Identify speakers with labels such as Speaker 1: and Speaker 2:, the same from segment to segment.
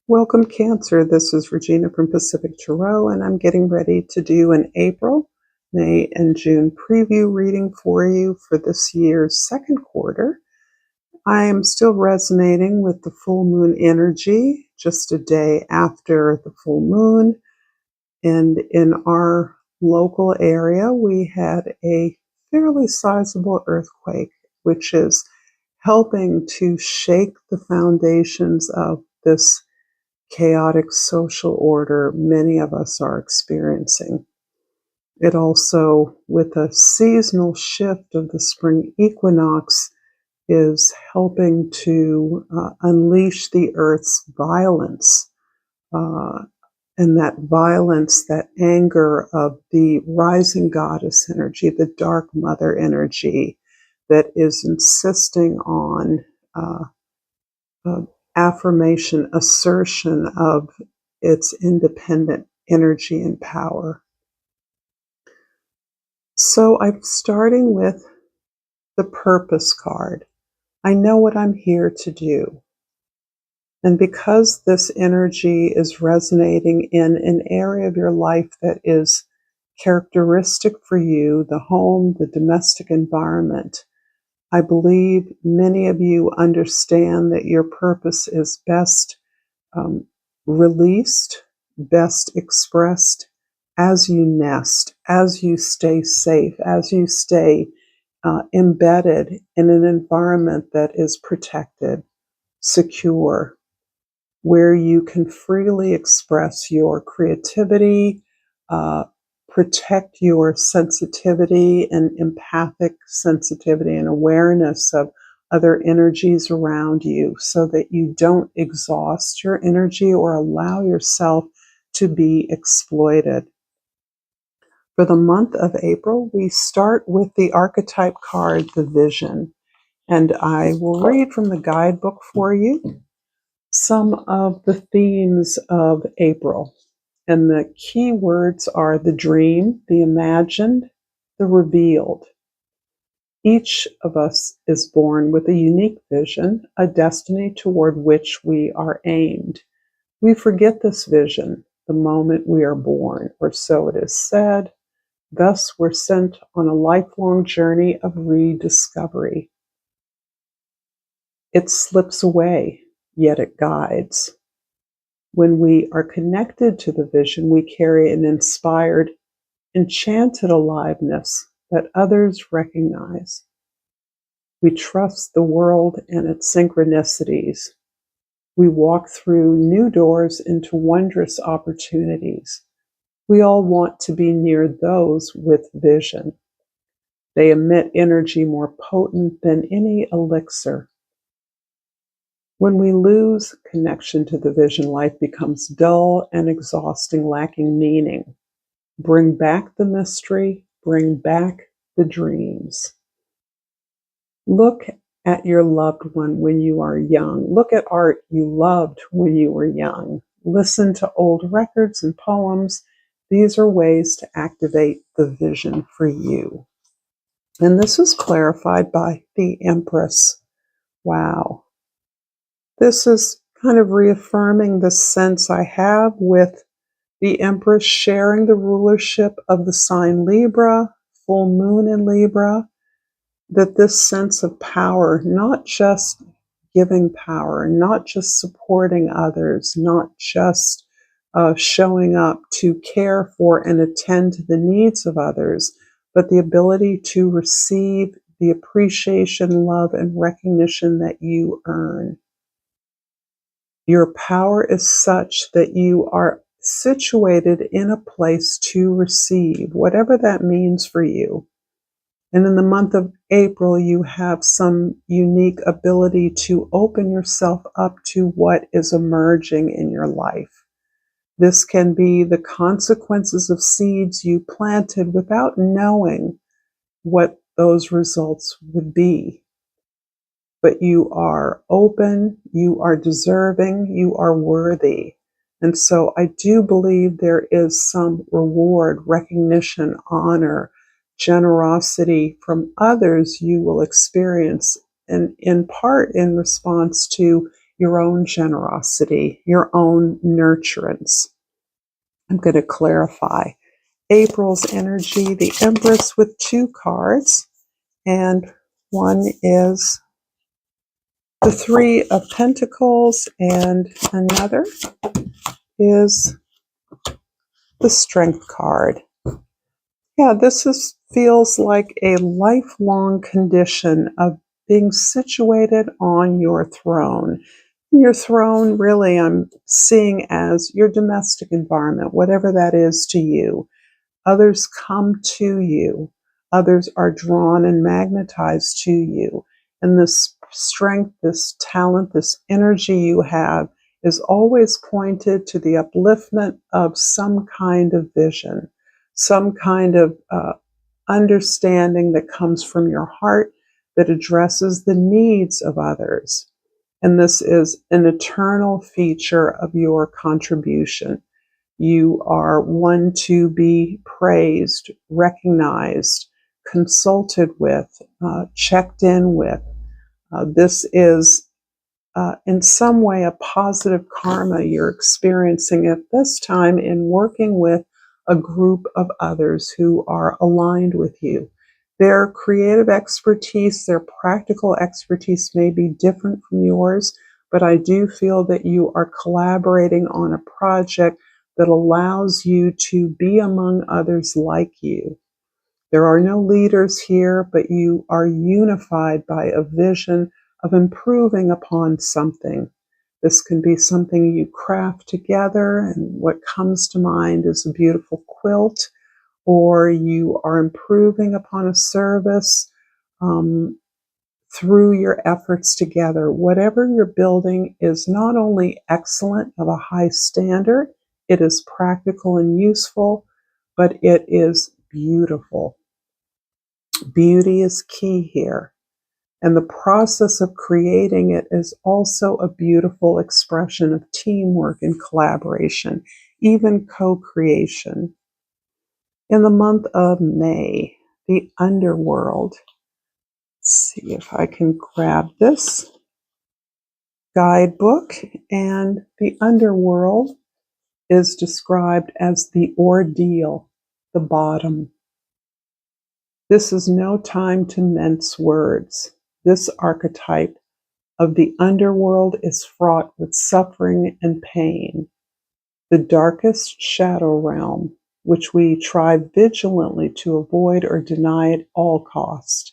Speaker 1: Welcome, Cancer. This is Regina from Pacific Tarot, and I'm getting ready to do an April, May, and June preview reading for you for this year's second quarter. I am still resonating with the full moon energy, just a day after the full moon. And in our local area, we had a fairly sizable earthquake, which is helping to shake the foundations of this chaotic social order many of us are experiencing. It also, with a seasonal shift of the spring equinox, is helping to unleash the earth's violence. And that violence, that anger of the rising goddess energy, the dark mother energy that is insisting on affirmation, assertion of its independent energy and power. So I'm starting with the purpose card. I know what I'm here to do. And because this energy is resonating in an area of your life that is characteristic for you, the home, the domestic environment, I believe many of you understand that your purpose is best released, best expressed as you nest, as you stay safe, as you stay embedded in an environment that is protected, secure, where you can freely express your creativity, protect your sensitivity and empathic sensitivity and awareness of other energies around you so that you don't exhaust your energy or allow yourself to be exploited. For the month of April, we start with the archetype card, the Vision, and I will read from the guidebook for you some of the themes of April. And the key words are the dream, the imagined, the revealed. Each of us is born with a unique vision, a destiny toward which we are aimed. We forget this vision the moment we are born, or so it is said. Thus, we're sent on a lifelong journey of rediscovery. It slips away, yet it guides. When we are connected to the vision, we carry an inspired, enchanted aliveness that others recognize. We trust the world and its synchronicities. We walk through new doors into wondrous opportunities. We all want to be near those with vision. They emit energy more potent than any elixir. When we lose connection to the vision, life becomes dull and exhausting, lacking meaning. Bring back the mystery, bring back the dreams. Look at your loved one when you are young. Look at art you loved when you were young. Listen to old records and poems. These are ways to activate the vision for you. And this is clarified by the Empress. Wow. This is kind of reaffirming the sense I have with the Empress sharing the rulership of the sign Libra, full moon in Libra, that this sense of power, not just giving power, not just supporting others, not just showing up to care for and attend to the needs of others, but the ability to receive the appreciation, love, and recognition that you earn. Your power is such that you are situated in a place to receive, whatever that means for you. And in the month of April, you have some unique ability to open yourself up to what is emerging in your life. This can be the consequences of seeds you planted without knowing what those results would be. But you are open, you are deserving, you are worthy. And so I do believe there is some reward, recognition, honor, generosity from others you will experience, and in part in response to your own generosity, your own nurturance. I'm going to clarify. April's energy, the Empress with 2 cards, and one is the 3 of Pentacles, and another is the Strength card. Yeah, feels like a lifelong condition of being situated on your throne. Your throne, really, I'm seeing as your domestic environment, whatever that is to you. Others come to you. Others are drawn and magnetized to you. And this strength, this talent, this energy you have is always pointed to the upliftment of some kind of vision, some kind of understanding that comes from your heart that addresses the needs of others. And this is an eternal feature of your contribution. You are one to be praised, recognized, consulted with, checked in with. This is in some way a positive karma you're experiencing at this time in working with a group of others who are aligned with you. Their creative expertise, their practical expertise may be different from yours, but I do feel that you are collaborating on a project that allows you to be among others like you. There are no leaders here, but you are unified by a vision of improving upon something. This can be something you craft together, and what comes to mind is a beautiful quilt, or you are improving upon a service through your efforts together. Whatever you're building is not only excellent of a high standard, it is practical and useful, but it is beautiful. Beauty is key here. And the process of creating it is also a beautiful expression of teamwork and collaboration, even co-creation. In the month of May, the underworld. Let's see if I can grab this guidebook. And the underworld is described as the ordeal, the bottom. This is no time to mince words. This archetype of the underworld is fraught with suffering and pain, the darkest shadow realm, which we try vigilantly to avoid or deny at all cost.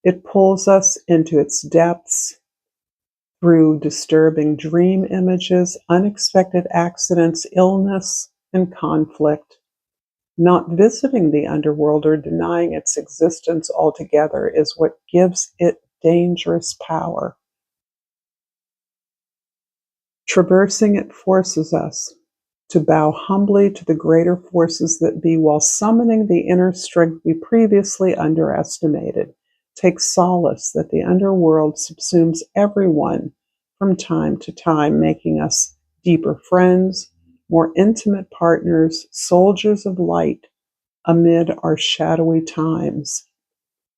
Speaker 1: It pulls us into its depths through disturbing dream images, unexpected accidents, illness, and conflict. Not visiting the underworld or denying its existence altogether is what gives it dangerous power. Traversing it forces us to bow humbly to the greater forces that be while summoning the inner strength we previously underestimated. Take solace that the underworld subsumes everyone from time to time, making us deeper friends, more intimate partners, soldiers of light amid our shadowy times.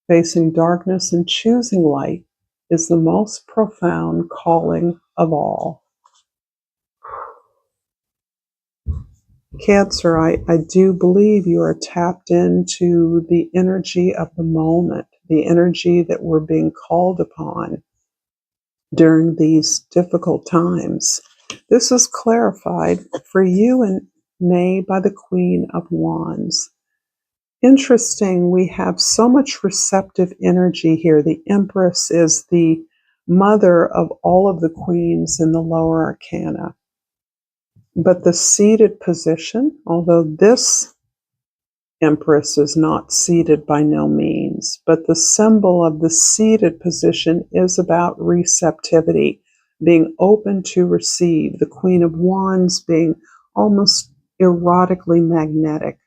Speaker 1: Facing darkness and choosing light is the most profound calling of all. Cancer, I do believe you are tapped into the energy of the moment, the energy that we're being called upon during these difficult times. This is clarified for you in May by the Queen of Wands. Interesting, we have so much receptive energy here. The Empress is the mother of all of the queens in the lower arcana. But the seated position, although this Empress is not seated by no means, but the symbol of the seated position is about receptivity, being open to receive. The Queen of Wands being almost erotically magnetic.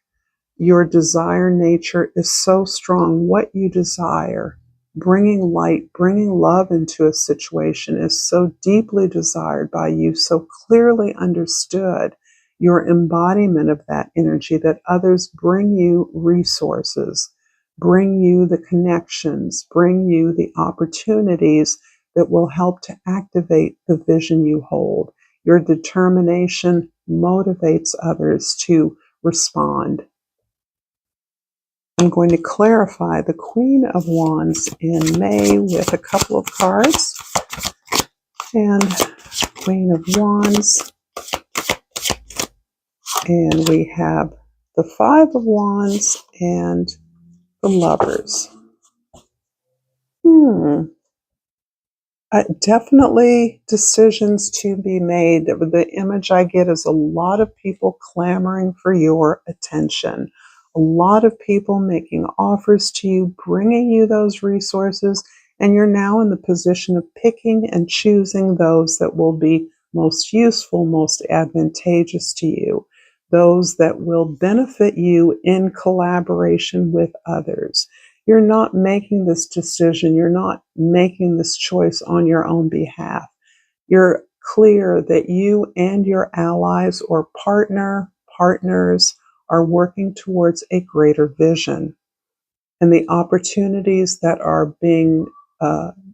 Speaker 1: Your desire nature is so strong. What you desire, bringing light, bringing love into a situation is so deeply desired by you, so clearly understood. Your embodiment of that energy that others bring you resources, bring you the connections, bring you the opportunities that will help to activate the vision you hold. Your determination motivates others to respond. I'm going to clarify the Queen of Wands in May with a couple of cards. And Queen of Wands. And we have the Five of Wands and the Lovers. Definitely decisions to be made. The image I get is a lot of people clamoring for your attention. A lot of people making offers to you, bringing you those resources, and you're now in the position of picking and choosing those that will be most useful, most advantageous to you, those that will benefit you in collaboration with others. You're not making this decision. You're not making this choice on your own behalf. You're clear that you and your allies or partners are working towards a greater vision. And the opportunities that are being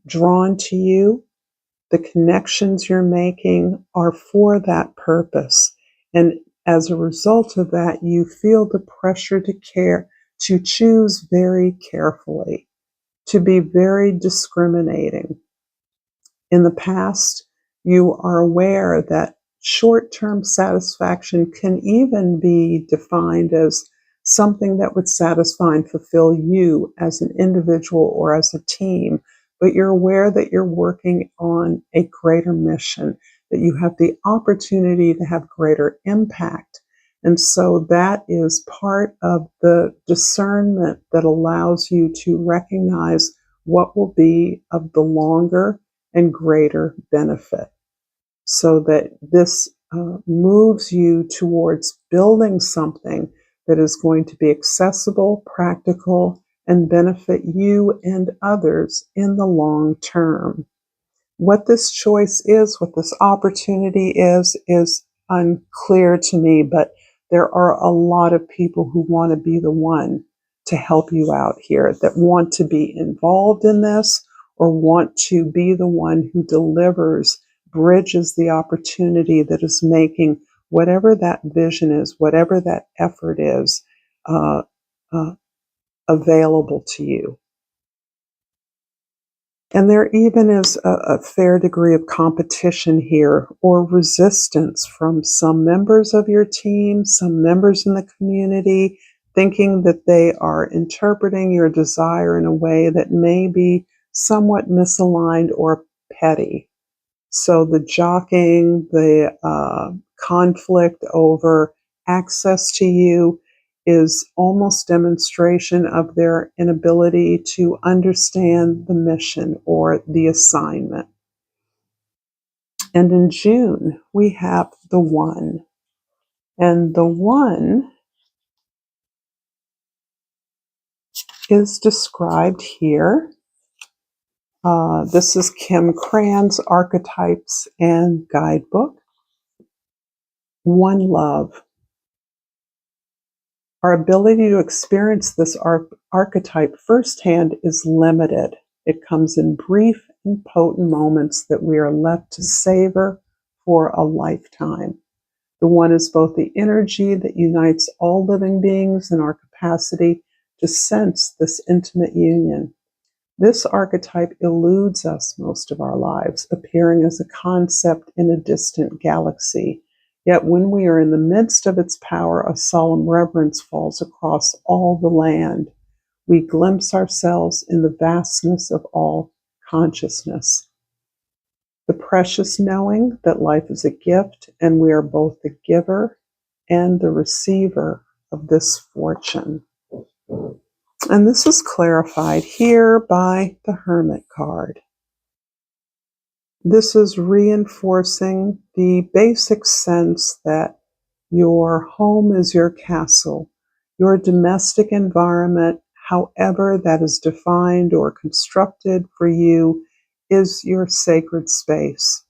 Speaker 1: drawn to you, the connections you're making are for that purpose. And as a result of that, you feel the pressure to choose very carefully, to be very discriminating. In the past, you are aware that short-term satisfaction can even be defined as something that would satisfy and fulfill you as an individual or as a team, but you're aware that you're working on a greater mission, that you have the opportunity to have greater impact. And so that is part of the discernment that allows you to recognize what will be of the longer and greater benefit, so that this moves you towards building something that is going to be accessible, practical, and benefit you and others in the long term. What this choice is, what this opportunity is unclear to me, but there are a lot of people who want to be the one to help you out here, that want to be involved in this or want to be the one who delivers, bridges the opportunity that is making whatever that vision is, whatever that effort is, uh, uh, available to you. And there even is a fair degree of competition here or resistance from some members of your team, some members in the community, thinking that they are interpreting your desire in a way that may be somewhat misaligned or petty. So the jockeying, the conflict over access to you is almost demonstration of their inability to understand the mission or the assignment. And in June, we have the One. And the One is described here. This is Kim Cran's Archetypes and Guidebook. One love. Our ability to experience this archetype firsthand is limited. It comes in brief and potent moments that we are left to savor for a lifetime. The One is both the energy that unites all living beings and our capacity to sense this intimate union. This archetype eludes us most of our lives, appearing as a concept in a distant galaxy. Yet when we are in the midst of its power, a solemn reverence falls across all the land. We glimpse ourselves in the vastness of all consciousness. The precious knowing that life is a gift, and we are both the giver and the receiver of this fortune. And this is clarified here by the Hermit card. This is reinforcing the basic sense that your home is your castle. Your domestic environment, however that is defined or constructed for you, is your sacred space.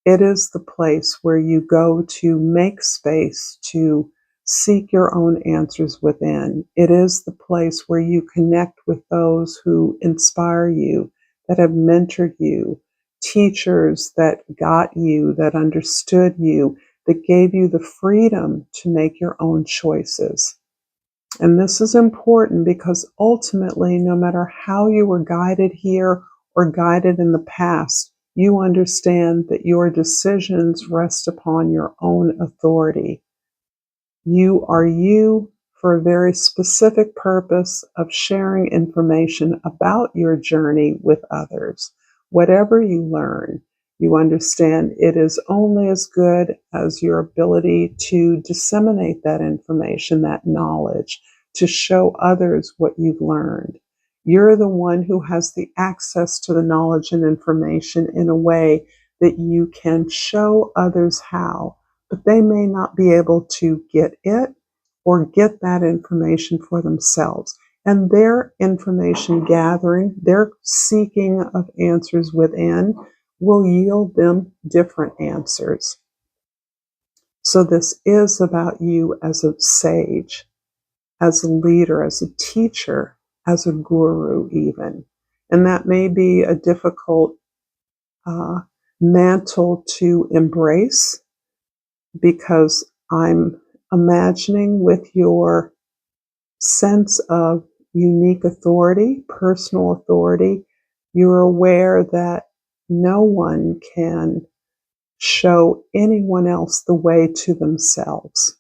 Speaker 1: It is the place where you go to make space to seek your own answers within. It is the place where you connect with those who inspire you, that have mentored you, teachers that got you, that understood you, that gave you the freedom to make your own choices. And this is important because ultimately, no matter how you were guided here or guided in the past, you understand that your decisions rest upon your own authority. You are you for a very specific purpose of sharing information about your journey with others. Whatever you learn, you understand it is only as good as your ability to disseminate that information, that knowledge, to show others what you've learned. You're the one who has the access to the knowledge and information in a way that you can show others how, but they may not be able to get it or get that information for themselves. And their information gathering, their seeking of answers within will yield them different answers. So this is about you as a sage, as a leader, as a teacher, as a guru even. And that may be a difficult mantle to embrace, because I'm imagining with your sense of unique authority, personal authority, you're aware that no one can show anyone else the way to themselves.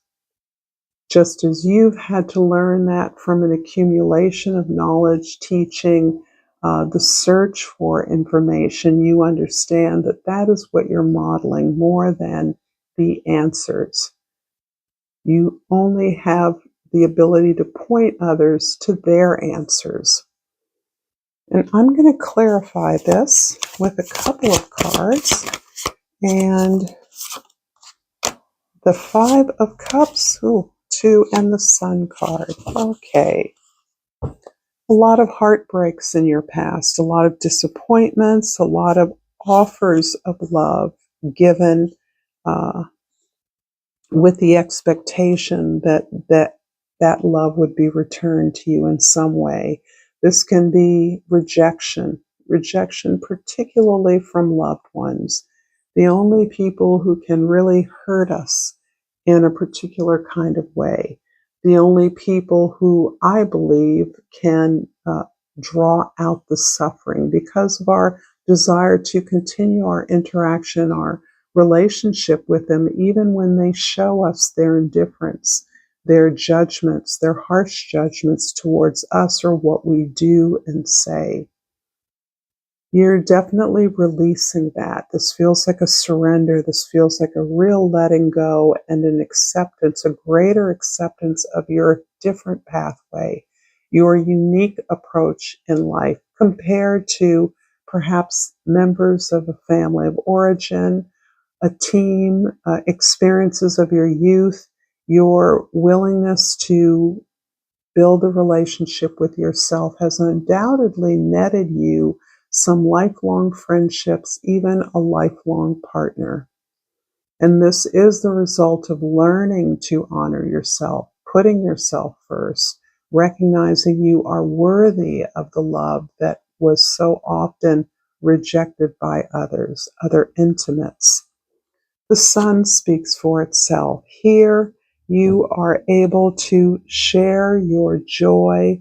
Speaker 1: Just as you've had to learn that from an accumulation of knowledge, teaching, the search for information, you understand that that is what you're modeling more than the answers. You only have the ability to point others to their answers. And I'm going to clarify this with a couple of cards. And the Five of Cups, two, and the Sun card. Okay. A lot of heartbreaks in your past, a lot of disappointments, a lot of offers of love given with the expectation that love would be returned to you in some way. This can be rejection particularly from loved ones. The only people who can really hurt us in a particular kind of way. The only people who I believe can draw out the suffering because of our desire to continue our interaction, our relationship with them, even when they show us their indifference, their judgments, their harsh judgments towards us or what we do and say. You're definitely releasing that. This feels like a surrender. This feels like a real letting go and an acceptance, a greater acceptance of your different pathway, your unique approach in life compared to perhaps members of a family of origin, a team, experiences of your youth, your willingness to build a relationship with yourself has undoubtedly netted you some lifelong friendships, even a lifelong partner. And this is the result of learning to honor yourself, putting yourself first, recognizing you are worthy of the love that was so often rejected by others, other intimates. The Sun speaks for itself. Here, you are able to share your joy,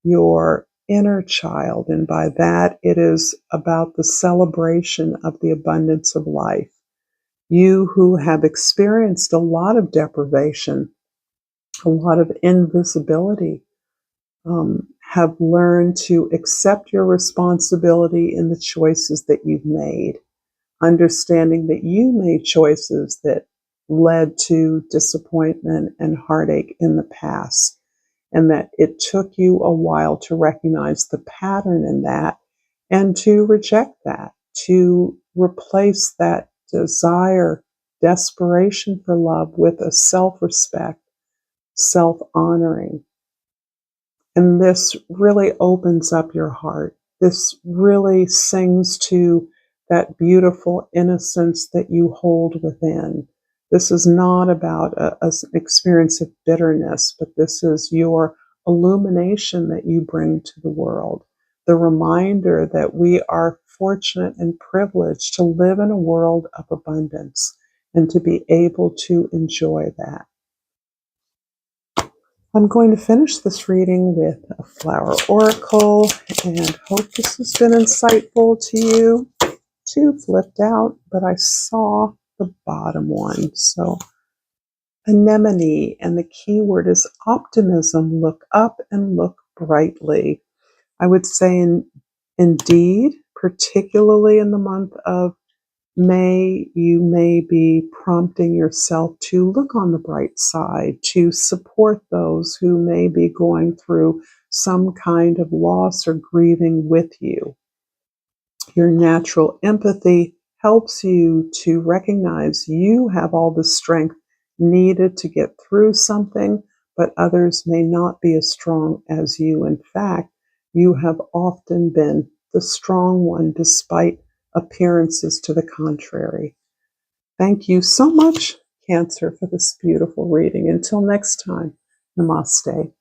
Speaker 1: your inner child, and by that, it is about the celebration of the abundance of life. You who have experienced a lot of deprivation, a lot of invisibility, have learned to accept your responsibility in the choices that you've made, understanding that you made choices that led to disappointment and heartache in the past, and that it took you a while to recognize the pattern in that and to reject that, to replace that desire, desperation for love with a self-respect, self-honoring. And this really opens up your heart. This really sings to that beautiful innocence that you hold within. This is not about an experience of bitterness, but this is your illumination that you bring to the world. the reminder that we are fortunate and privileged to live in a world of abundance and to be able to enjoy that. I'm going to finish this reading with a flower oracle and hope this has been insightful to you. Two flipped out, but I saw the bottom one. So anemone, and the key word is optimism. Look up and look brightly. I would say indeed, particularly in the month of May, you may be prompting yourself to look on the bright side, to support those who may be going through some kind of loss or grieving with you. Your natural empathy helps you to recognize you have all the strength needed to get through something, but others may not be as strong as you. In fact, you have often been the strong one despite appearances to the contrary. Thank you so much, Cancer, for this beautiful reading. Until next time, namaste.